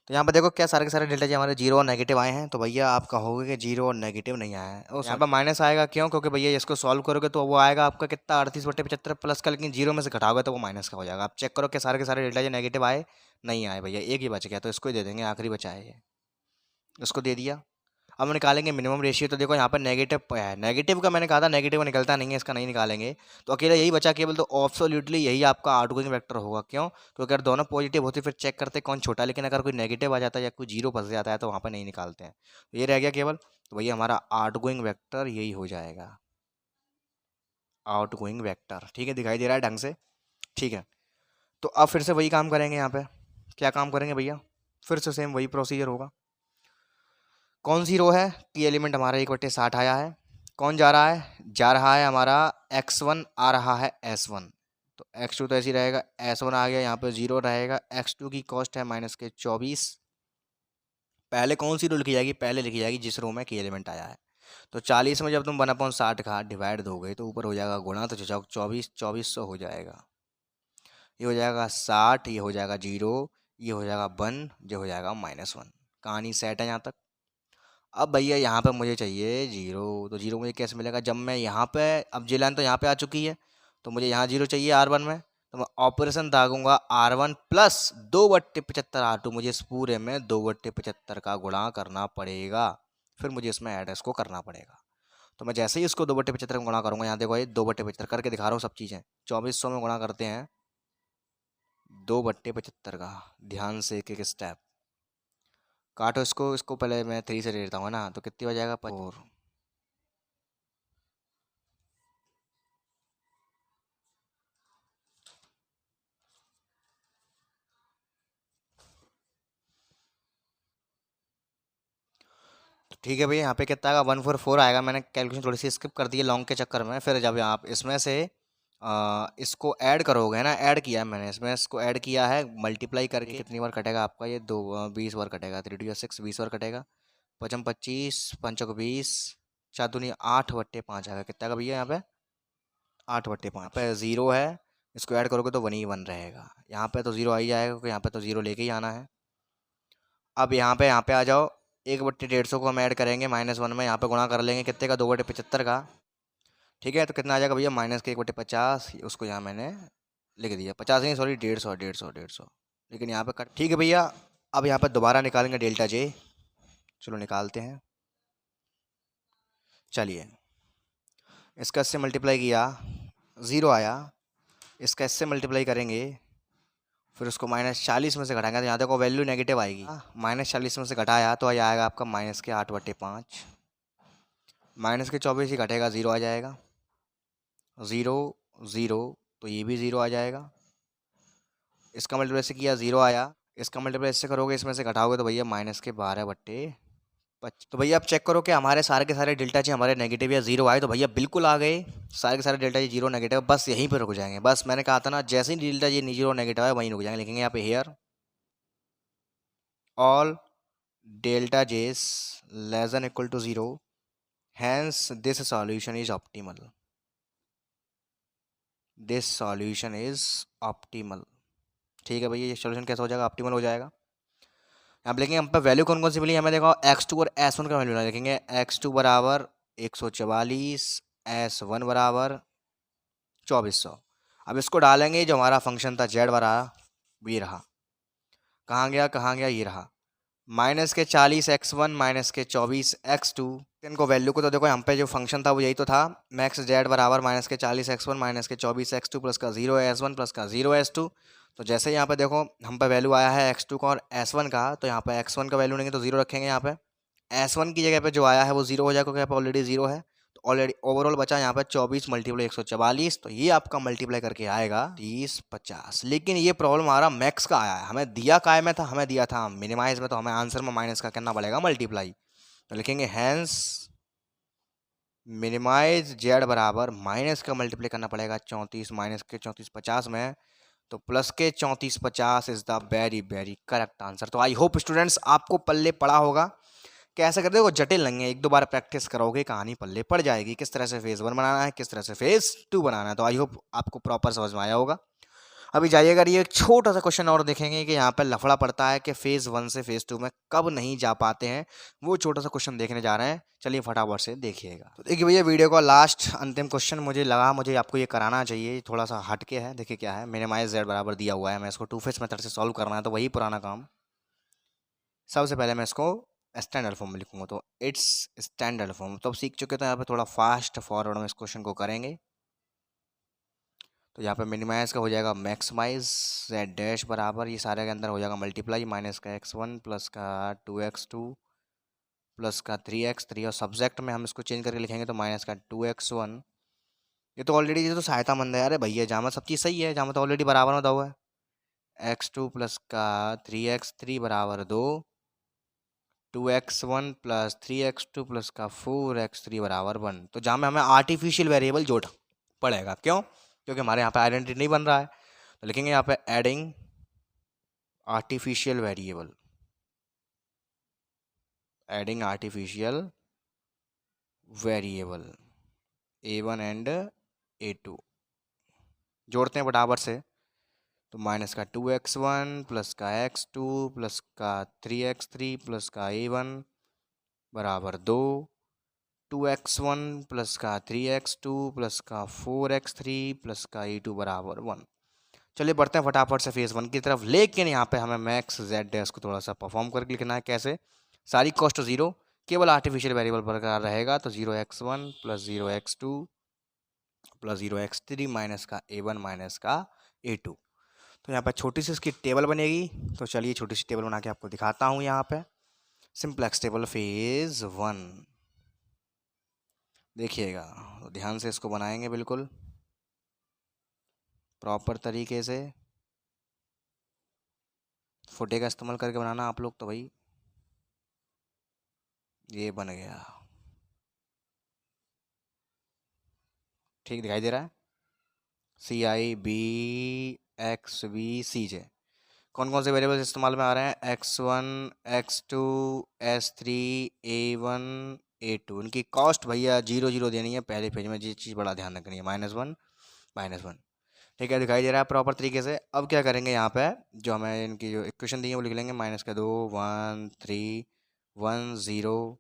तो यहाँ पर देखो क्या सारे के सारे डेल्टा जी हमारे 0 और नेगेटिव आए हैं, तो भैया आप कहोगे कि 0 और नेगेटिव नहीं आया है। और यहाँ पर माइनस आएगा, क्यों? क्योंकि भैया इसको सॉल्व करोगे तो वो आएगा आपका कितना? 38/75 प्लस का, लेकिन 0 में से घटाओगे तो वो माइनस का हो जाएगा। आप चेक करो कि सारे के सारे डेल्टा जी नेगेटिव आए? नहीं आए भैया, एक ही बच गया, तो इसको ही दे देंगे, आखिरी बचा है ये, इसको दे दिया। अब निकालेंगे मिनिमम रेशियो। तो देखो यहाँ पर नेगेटिव है, नेगेटिव का मैंने कहा था नेगेटिव निकलता नहीं है, इसका नहीं निकालेंगे, तो अकेला यही बचा केवल। तो ऑब्सोल्युटली यही आपका आउटगोइंग वेक्टर होगा, क्यों? क्योंकि अगर दोनों पॉजिटिव होते फिर चेक करते कौन छोटा, लेकिन अगर कोई नेगेटिव आ जाता है या कोई 0 फंस जाता है तो वहाँ पर नहीं निकालते हैं, तो ये रह गया केवल। तो भैया हमारा आउटगोइंग वेक्टर यही हो जाएगा, आउटगोइंग वेक्टर। ठीक है, दिखाई दे रहा है ढंग से? ठीक है, तो अब फिर से वही काम करेंगे। यहाँ पे क्या काम करेंगे भैया? फिर से सेम वही प्रोसीजर होगा। कौन सी रो है कि एलिमेंट हमारा 1/60 आया है? कौन जा रहा है? जा रहा है हमारा x1, आ रहा है s1। तो x2 तो ऐसे ही रहेगा, s1 आ गया, यहाँ पे 0 रहेगा। x2 की कॉस्ट है -24। पहले कौन सी रो लिखी जाएगी? पहले लिखी जाएगी जिस रो में की एलिमेंट आया है। तो 40 में जब तुम 1/60 का डिवाइड दोगे तो ऊपर हो जाएगा गुणा, तो 2400 हो जाएगा। ये हो जाएगा 60, ये हो जाएगा 0, ये हो जाएगा 1, ये हो जाएगा -1। कहानी सेट है यहाँ तक? अब भैया यहाँ पे मुझे चाहिए 0, तो 0 मुझे कैसे मिलेगा? जब मैं यहाँ पे, अब जी लाइन तो यहाँ पे आ चुकी है, तो मुझे यहाँ 0 चाहिए R1 में, तो मैं ऑपरेशन दागूंगा R1 प्लस 2/75 R2। मुझे इस पूरे में 2/75 का गुणा करना पड़ेगा, फिर मुझे इसमें ऐड इसको करना पड़ेगा। तो मैं जैसे ही इसको 2/75 में गुणा करूंगा, यहाँ देखो ये 2/75 करके दिखा रहा हूँ सब चीज़ें। 2400 में गुणा करते हैं 2/75 का। ध्यान से एक एक स्टेप काटो इसको। इसको पहले मैं 3 से ले लेता हूँ ना, तो कितनी हो जाएगा 4। तो ठीक है भैया, यहाँ पे कितना आएगा 144 आएगा। मैंने कैलकुलेशन थोड़ी सी स्किप कर दी है लॉन्ग के चक्कर में। फिर जब आप इसमें से इसको ऐड करोगे ना, ऐड किया है मैंने इसमें, इसको ऐड किया है मल्टीप्लाई करके, कितनी बार कटेगा आपका ये 20 बार कटेगा। 3 2 6 20 बार कटेगा। 25 5 20, 4 दूनी 8/5 आएगा। कितना का भैया यहाँ पे 8/5 पे 0 है। इसको ऐड करोगे तो 1 ही 1 रहेगा। यहाँ पे तो 0 आ ही जाएगा क्योंकि यहाँ पे तो 0 लेके ही आना है। अब यहाँ पे आ जाओ। 1/150 को हम ऐड करेंगे -1 में, यहाँ पे गुणा कर लेंगे कितने का 2/75 का। ठीक है, तो कितना आ जाएगा भैया -1/50। उसको यहाँ मैंने लिख दिया 50 नहीं, सॉरी 150। लेकिन यहाँ पे कट। ठीक है भैया, अब यहाँ पे दोबारा निकालेंगे डेल्टा जे। चलो निकालते हैं। चलिए, इसका इससे मल्टीप्लाई किया 0 आया। इसका इससे मल्टीप्लाई करेंगे, फिर उसको -40 में से घटाएंगे तो यहाँ देखो वैल्यू नेगेटिव आएगी। -40 में से घटाया तो ये आएगा आपका -8/5। -24 ही घटेगा 0 आ जाएगा। 0 0, तो ये भी 0 आ जाएगा। इसका मल्टीप्लाई से किया 0 आया। इसका मल्टीप्लाई इससे करोगे, इसमें से घटाओगे तो भैया -12/5। तो भैया अब चेक करो कि हमारे सारे के सारे डेल्टा जी हमारे नेगेटिव या 0 आए। तो भैया बिल्कुल आ गए सारे के सारे डेल्टा जी 0 नेगेटिव। बस यहीं पर रुक जाएंगे। बस मैंने कहा था ना, जैसे ही डेल्टा जी 0 नेगेटिव आए वहीं रुक जाएंगे। लिखेंगे यहाँ पे hair all delta j's less than equal to 0, hence this solution is optimal. This solution is optimal. ठीक है भैया, ये सॉल्यूशन कैसा हो जाएगा, ऑप्टिमल हो जाएगा। यहाँ पे लिखेंगे हम पे वैल्यू कौन कौन सी मिली हमें, देखो x2 और s1 का वैल्यू लिखेंगे। x2 बराबर 144, s1 बराबर 2400। अब इसको डालेंगे, जो हमारा फंक्शन था z बराबर ये रहा। कहाँ गया, ये रहा। -40x1 -24x2। इनको वैल्यू को तो देखो, यहाँ पे जो फंक्शन था वो यही तो था, मैक्स जेड बराबर -40x1 -24x2 प्लस का 0s1 प्लस का 0s2। तो जैसे यहाँ पे देखो हम पे वैल्यू आया है x2 का और s1 का, तो यहाँ पे x1 का वैल्यू नहीं तो 0 रखेंगे। यहाँ पे s1 की जगह पे जो आया है वो 0 हो जाएगा क्योंकि यहाँ पे ऑलरेडी 0 है। तो ऑलरेडी ओवरऑल बचा यहाँ पे 24 × 144। तो ये आपका मल्टीप्लाई करके आएगा 3050। लेकिन ये प्रॉब्लम हमारा मैक्स का आया है। हमें दिया काय में था, हमें दिया था मिनिमाइज में, तो हमें आंसर में माइनस का करना पड़ेगा मल्टीप्लाई। तो लिखेंगे हैंस मिनिमाइज जेड बराबर माइनस का मल्टीप्लाई करना पड़ेगा 34 माइनस के 3450 में, तो प्लस के 3450 is the very very correct answer. तो आई होप स्टूडेंट्स आपको पल्ले पड़ा होगा। कैसे करते हो, जटिल नहीं है, 1 2 बार प्रैक्टिस करोगे कहानी पल्ले पड़ जाएगी। किस तरह से फेज 1 बनाना है, किस तरह से फेज 2 बनाना है। तो आई होप आपको प्रॉपर समझ में आया होगा। अभी जाइएगा, ये एक छोटा सा क्वेश्चन और देखेंगे कि यहाँ पे लफड़ा पड़ता है कि फेज 1 से फेज 2 में कब नहीं जा पाते हैं। वो छोटा सा क्वेश्चन देखने जा रहे हैं। चलिए फटाफट से देखिएगा। तो देखिए भैया, वीडियो का लास्ट अंतिम क्वेश्चन मुझे आपको ये कराना चाहिए। थोड़ा सा हटके है। देखिए क्या है, मिनिमाइज जेड बराबर दिया हुआ है, मैं इसको 2 फेज मेथड से सॉल्व करना है, तो वही पुराना काम। सबसे पहले मैं इसको स्टैंडर्ड फॉर्म में लिखूंगा, तो इट्स स्टैंडर्ड फॉर्म। तो अब सीख चुके, तो यहाँ पे थोड़ा फास्ट फॉरवर्ड में इस क्वेश्चन को करेंगे। तो यहाँ पे मिनिमाइज का हो जाएगा मैक्सिमाइज जेड डैश बराबर, ये सारे के अंदर हो जाएगा मल्टीप्लाई माइनस का x1 प्लस का 2x2 प्लस का 3x3, और सब्जेक्ट में हम इसको चेंज करके लिखेंगे तो माइनस का 2x1। ये तो ऑलरेडी, ये तो सहायता मंद है। अरे भैया जामा सब चीज़ सही है, जामा तो ऑलरेडी बराबर में हुआ है। x2 प्लस का 3x3 बराबर 2, 2x1 प्लस 3x2 प्लस का 4x3 बराबर 1। तो जहाँ में हमें आर्टिफिशियल वेरिएबल जोड़ पड़ेगा, क्यों? क्योंकि हमारे यहाँ पे आइडेंटिटी नहीं बन रहा है। तो लिखेंगे यहाँ पे adding artificial variable, adding artificial variable a1 and a2 जोड़ते हैं बराबर से। तो माइनस का 2x1 प्लस का x2 प्लस का 3x3 प्लस का a1 बराबर 2, 2x1 प्लस का 3x2 प्लस का 4x3 प्लस का a2 बराबर 1। चलिए बढ़ते हैं फटाफट से फेज 1 की तरफ। लेकिन यहाँ पे हमें मैक्स जेड डैश को थोड़ा सा परफॉर्म करके लिखना है। कैसे? सारी कॉस्ट 0, केवल आर्टिफिशियल वेरिएबल बरकरार रहेगा। तो 0x1 plus 0x2 plus 0x3 minus का a1 माइनस का a2। तो यहाँ पर छोटी सी इसकी टेबल बनेगी। तो चलिए छोटी सी टेबल बना के आपको दिखाता हूँ। यहाँ पे सिंप्लेक्स टेबल फेज 1 देखिएगा। तो ध्यान से इसको बनाएंगे बिल्कुल प्रॉपर तरीके से। फुटे का इस्तेमाल करके बनाना आप लोग। तो भाई ये बन गया, ठीक दिखाई दे रहा है। CIBXVCJ कौन कौन से वेरिएबल्स इस्तेमाल में आ रहे हैं? X1 X2 S3 A1 A2। इनकी कॉस्ट भैया 0 0 देनी है पहले पेज में। ये चीज़ बड़ा ध्यान रखनी है। -1 ठीक है, दिखाई दे रहा है प्रॉपर तरीके से। अब क्या करेंगे यहाँ पे, जो हमें इनकी जो इक्वेशन दी है वो लिख लेंगे। -2 1 3 1 0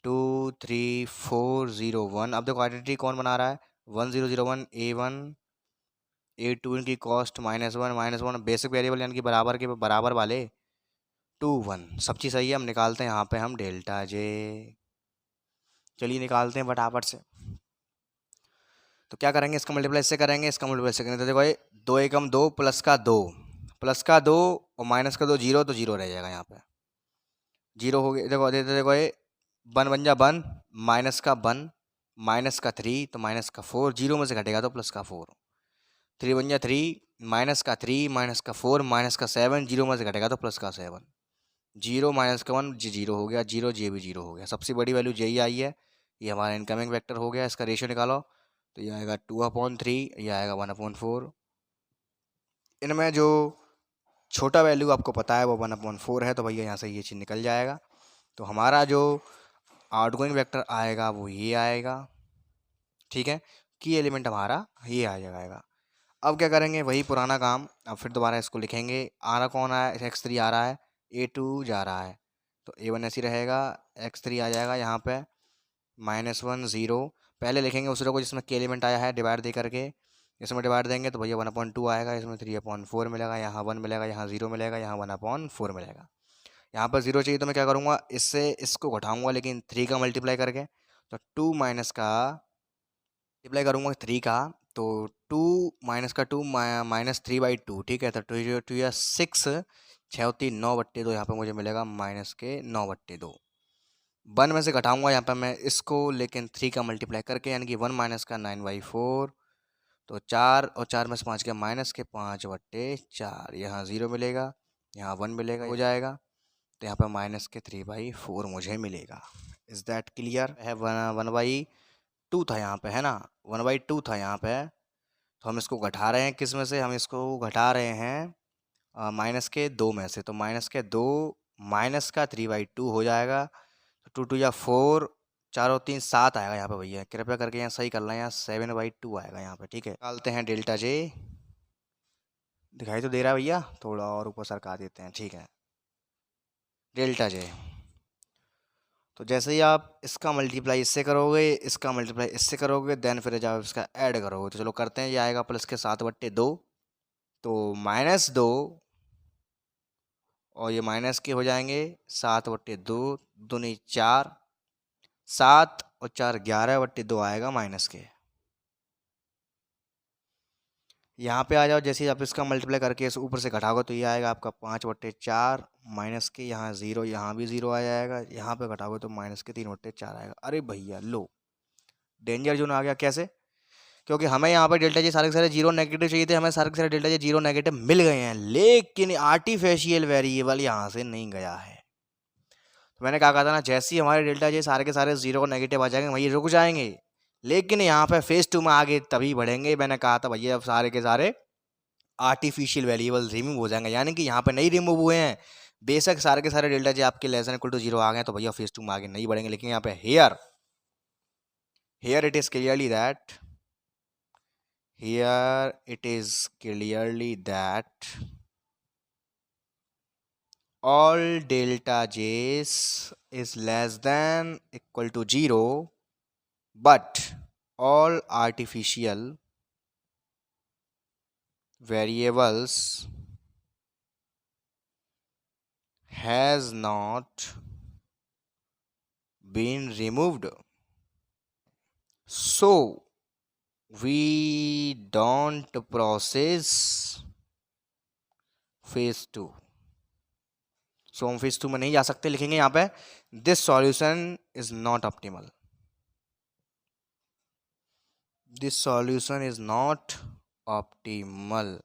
2 3 4 0 1। अब देखो आइडेंटिटी कौन बना रहा है? 1 0 0 1 A1 A2। इनकी कॉस्ट -1 बेसिक वेरिएबल यानी कि बराबर के बराबर वाले 2 1। सब चीज़ सही है। हम निकालते हैं यहाँ पे हम डेल्टा जे। चलिए निकालते हैं फटाफट से। तो क्या करेंगे, इसका मल्टीप्लाई इससे करेंगे, इसका मल्टीप्लाई इससे करेंगे। तो देखो ये 2 एकम 2 प्लस का 2 और माइनस का 2 0, तो 0 रह जाएगा यहाँ पे। 0 हो गया। देखो देखो ये 1 बन जा 1, माइनस का 1 माइनस का 3 तो माइनस का 4, 0 में से घटेगा तो प्लस का 4। 3 बन जा 3 माइनस का 3 माइनस का 4 माइनस का 7, 0 में से घटेगा तो प्लस का 7। 0 माइनस का 1 0 हो गया, 0 जे भी 0 हो गया। सबसे बड़ी वैल्यू जे ही आई है। ये हमारा इनकमिंग वेक्टर हो गया। इसका रेशियो निकालो। तो ये आएगा 2/3, ये आएगा 1/4। इनमें जो छोटा वैल्यू आपको पता है वो 1/4 है। तो भैया यहाँ से ये चीज़ निकल जाएगा। तो हमारा जो आउटगोइंग वेक्टर आएगा वो ये आएगा। ठीक है, की एलिमेंट हमारा ये आ जाएगा। अब क्या करेंगे, वही पुराना काम। अब फिर दोबारा इसको लिखेंगे। आ रहा कौन है? X3 आ रहा है, A2 जा रहा है, तो A1 ऐसी रहेगा, X3 आ जाएगा यहाँ पे -1 0। पहले लिखेंगे उस रो को जिसमें के एलिमेंट आया है, डिवाइड दे करके। इसमें डिवाइड देंगे तो भैया 1/2 आएगा, इसमें 3/4 मिलेगा, यहाँ 1 मिलेगा, यहाँ 0 मिलेगा, यहाँ 1/4 मिलेगा। यहाँ पर 0 चाहिए तो मैं क्या करूँगा, इससे इसको घटाऊँगा लेकिन 3 का मल्टीप्लाई करके। तो 2 माइनस का मल्टीप्लाई करूँगा 3 का, तो 2 माइनस का 2 -3/2। ठीक है, तो 2 2 या 6, 6 और 3 9/2। यहाँ पे मुझे मिलेगा -9/2। 1 में से घटाऊंगा यहाँ पे मैं इसको, लेकिन 3 का मल्टीप्लाई करके, यानी कि 1 माइनस का 9/4। तो 4 और 4 में से 5 के माइनस के 5/4। यहाँ 0 मिलेगा, यहाँ 1 मिलेगा, हो जाएगा। तो यहाँ पे -3/4 मुझे मिलेगा। इज़ दैट क्लियर है? 1/2 था यहाँ पे, है ना? 1/2 था यहाँ पे। तो हम इसको घटा रहे हैं किस में से? हम इसको घटा रहे हैं -2 में से। तो -2 माइनस का 3/2 हो जाएगा। तो 2 2 या 4, 4 और 3 7 आएगा यहाँ पे भैया। कृपया करके यहाँ सही कर लें, यहाँ 7/2 आएगा यहाँ पे। ठीक है, निकालते हैं डेल्टा जे। दिखाई तो दे रहा है भैया? थोड़ा और ऊपर सरका देते हैं। ठीक है, डेल्टा जे। तो जैसे ही आप इसका मल्टीप्लाई इससे करोगे, इसका मल्टीप्लाई इससे करोगे, देन फिर जब इसका ऐड करोगे, तो चलो करते हैं। ये आएगा प्लस के 7/2। तो -2 और ये माइनस के हो जाएंगे 7/2, दूनी 4, 7 और 4 11/2 आएगा माइनस के। यहाँ पे आ जाओ, जैसे ही आप इसका मल्टीप्लाई करके इस ऊपर से घटाओगे तो ये आएगा आपका 5/4 माइनस के, यहाँ 0, यहाँ भी 0 आ जाएगा, यहाँ पे घटाओगे तो -3/4 आएगा। अरे भैया लो, डेंजर जोन आ गया। कैसे? क्योंकि हमें यहाँ पर डेल्टा जी सारे के सारे 0 नेगेटिव चाहिए थे, हमें सारे के सारे डेल्टा जी 0 नेगेटिव मिल गए हैं, लेकिन आर्टिफिशियल वेरिएबल यहाँ से नहीं गया है। तो मैंने कहा था ना, जैसे ही हमारे डेल्टा जी सारे के सारे 0 नेगेटिव आ जाएंगे वहीं रुक जाएंगे, लेकिन यहाँ पे फेज 2 में आगे तभी बढ़ेंगे। मैंने कहा था भैया अब सारे के सारे आर्टिफिशियल वेरिएबल रिमूव हो जाएंगे, यानी कि यहाँ पे नहीं रिमूव हुए हैं। बेशक सारे के सारे डेल्टा जी आपके लेस देन इक्वल टू 0 आ गए तो भैया फेज 2 में आगे नहीं बढ़ेंगे, लेकिन यहाँ पे here it is clearly that all delta j's is less than equal to 0, but all artificial variables has not been removed, so we don't process phase 2। सो हम फेज 2 में नहीं जा सकते, लिखेंगे यहाँ पे this solution is not optimal, this solution is not optimal,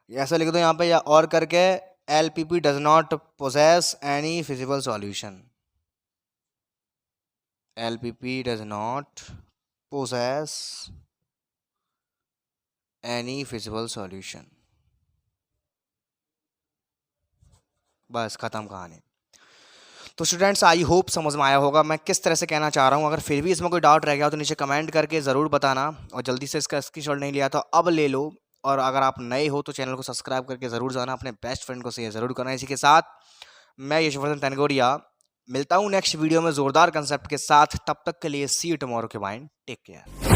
ऐसा लिख दो यहाँ पे, या और करके LPP does not possess any feasible solution, LPP does not possess any feasible solution. बस खत्म कहानी। तो स्टूडेंट्स आई होप समझ में आया होगा मैं किस तरह से कहना चाह रहा हूँ। अगर फिर भी इसमें कोई डाउट रह गया हो तो नीचे कमेंट करके ज़रूर बताना, और जल्दी से इसका स्क्रीनशॉट नहीं लिया तो अब ले लो। और अगर आप नए हो तो चैनल को सब्सक्राइब करके ज़रूर जाना, अपने बेस्ट फ्रेंड को शेयर ज़रूर करना। इसी के साथ मैं यशवर्धन तनगोरिया मिलता हूँ नेक्स्ट वीडियो में ज़ोरदार कंसेप्ट के साथ। तब तक के लिए सी यू टुमारो के बाय, टेक केयर।